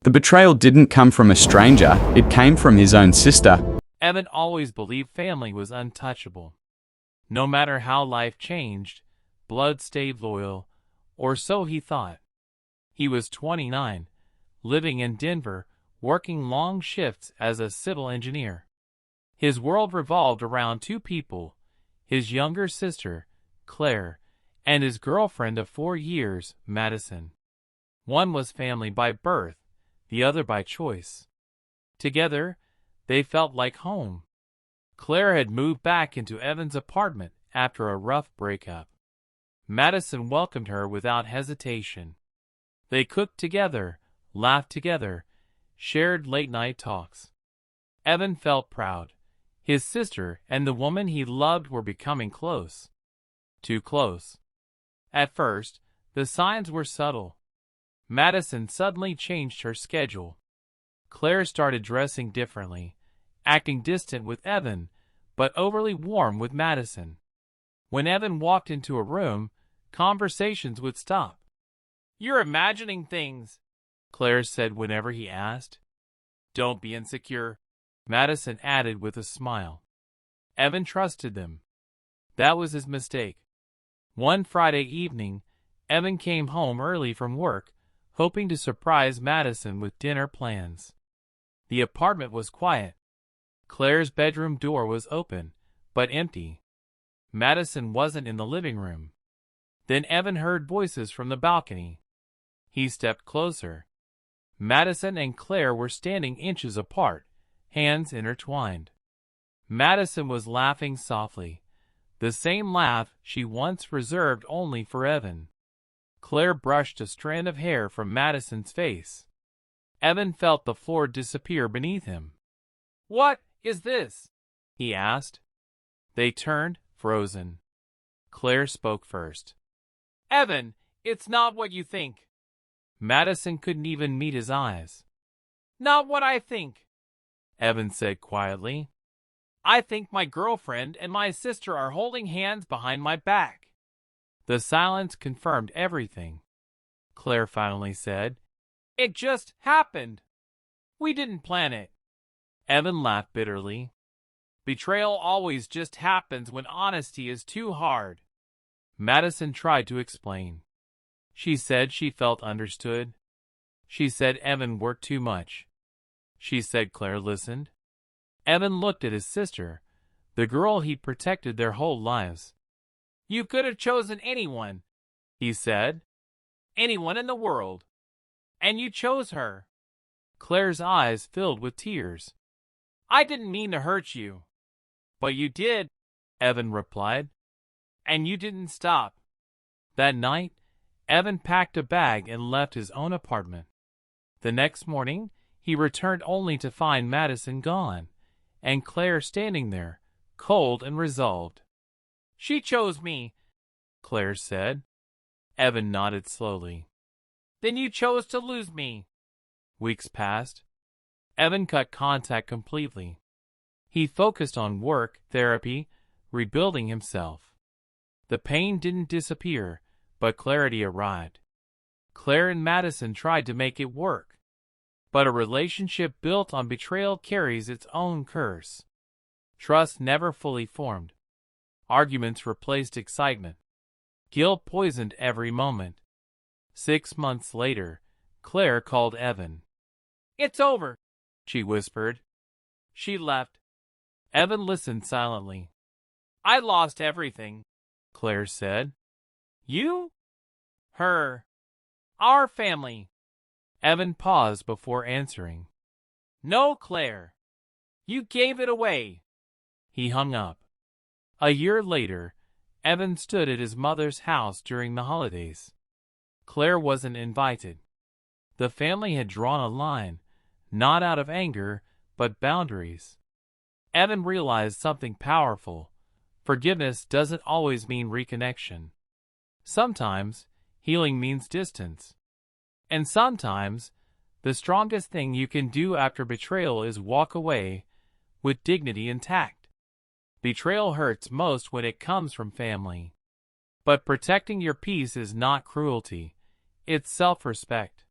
The betrayal didn't come from a stranger, it came from his own sister. Evan always believed family was untouchable. No matter how life changed, blood stayed loyal, or so he thought. He was 29, living in Denver, working long shifts as a civil engineer. His world revolved around two people, his younger sister, Claire, and his girlfriend of 4 years, Madison. One was family by birth, the other by choice. Together, they felt like home. Claire had moved back into Evan's apartment after a rough breakup. Madison welcomed her without hesitation. They cooked together, laughed together, shared late-night talks. Evan felt proud. His sister and the woman he loved were becoming close. Too close. At first, the signs were subtle. Madison suddenly changed her schedule. Claire started dressing differently, acting distant with Evan, but overly warm with Madison. When Evan walked into a room, conversations would stop. "You're imagining things," Claire said whenever he asked. "Don't be insecure," Madison added with a smile. Evan trusted them. That was his mistake. One Friday evening, Evan came home early from work, hoping to surprise Madison with dinner plans. The apartment was quiet. Claire's bedroom door was open, but empty. Madison wasn't in the living room. Then Evan heard voices from the balcony. He stepped closer. Madison and Claire were standing inches apart, hands intertwined. Madison was laughing softly, the same laugh she once reserved only for Evan. Claire brushed a strand of hair from Madison's face. Evan felt the floor disappear beneath him. "What is this?" he asked. They turned, frozen. Claire spoke first. "Evan, it's not what you think." Madison couldn't even meet his eyes. "Not what I think," Evan said quietly. "I think my girlfriend and my sister are holding hands behind my back." The silence confirmed everything. Claire finally said, "It just happened. We didn't plan it." Evan laughed bitterly. "Betrayal always just happens when honesty is too hard." Madison tried to explain. She said she felt understood. She said Evan worked too much. She said Claire listened. Evan looked at his sister, the girl he'd protected their whole lives. "You could have chosen anyone," he said. "Anyone in the world. And you chose her." Claire's eyes filled with tears. "I didn't mean to hurt you." "But you did," Evan replied. "And you didn't stop." That night, Evan packed a bag and left his own apartment. The next morning, he returned only to find Madison gone, and Claire standing there, cold and resolved. "She chose me," Claire said. Evan nodded slowly. "Then you chose to lose me." Weeks passed. Evan cut contact completely. He focused on work, therapy, rebuilding himself. The pain didn't disappear, but clarity arrived. Claire and Madison tried to make it work. But a relationship built on betrayal carries its own curse. Trust never fully formed. Arguments replaced excitement. Guilt poisoned every moment. 6 months later, Claire called Evan. "It's over," she whispered. She left. Evan listened silently. "I lost everything," Claire said. "You?" "Her. Our family." Evan paused before answering. "No, Claire. You gave it away." He hung up. A year later, Evan stood at his mother's house during the holidays. Claire wasn't invited. The family had drawn a line, not out of anger, but boundaries. Evan realized something powerful. Forgiveness doesn't always mean reconnection. Sometimes, healing means distance. And sometimes, the strongest thing you can do after betrayal is walk away with dignity intact. Betrayal hurts most when it comes from family. But protecting your peace is not cruelty, it's self-respect.